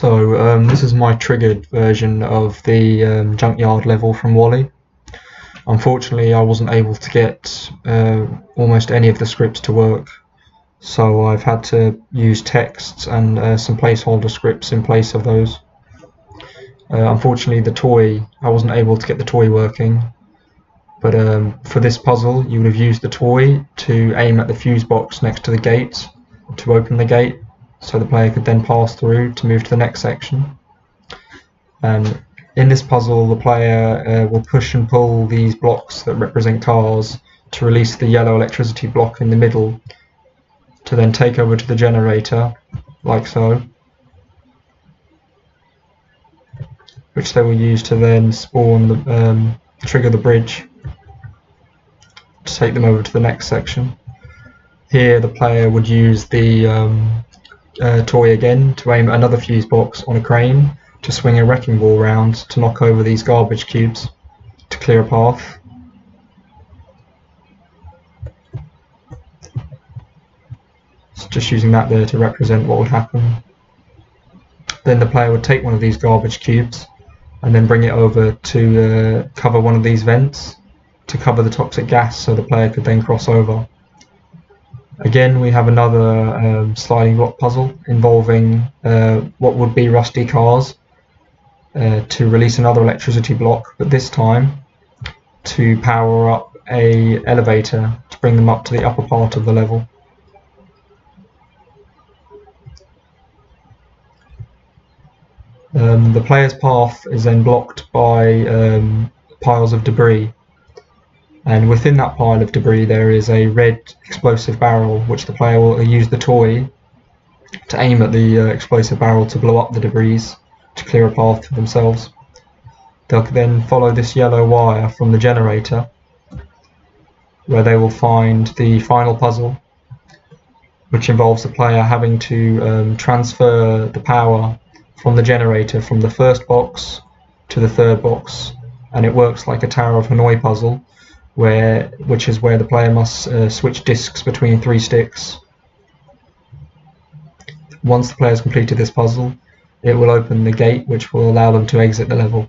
This is my triggered version of the Junkyard level from Wally. Unfortunately, I wasn't able to get almost any of the scripts to work, so I've had to use texts and some placeholder scripts in place of those. Unfortunately, I wasn't able to get the toy working, but for this puzzle you would have used the toy to aim at the fuse box next to the gate to open the gate, so the player could then pass through to move to the next section. And in this puzzle, the player will push and pull these blocks that represent cars to release the yellow electricity block in the middle, to then take over to the generator, like so, which they will use to then spawn trigger the bridge to take them over to the next section. Here the player would use the toy again to aim at another fuse box on a crane to swing a wrecking ball round to knock over these garbage cubes to clear a path. So just using that there to represent what would happen. Then the player would take one of these garbage cubes and then bring it over to cover one of these vents to cover the toxic gas, so the player could then cross over. Again, we have another sliding block puzzle involving what would be rusty cars to release another electricity block, but this time to power up an elevator to bring them up to the upper part of the level. The player's path is then blocked by piles of debris, and within that pile of debris there is a red explosive barrel, which the player will use the toy to aim at the explosive barrel to blow up the debris to clear a path for themselves. They'll then follow this yellow wire from the generator, where they will find the final puzzle, which involves the player having to transfer the power from the generator from the first box to the third box, and it works like a Tower of Hanoi puzzle, which is where the player must switch discs between 3 sticks. Once the player has completed this puzzle, it will open the gate which will allow them to exit the level.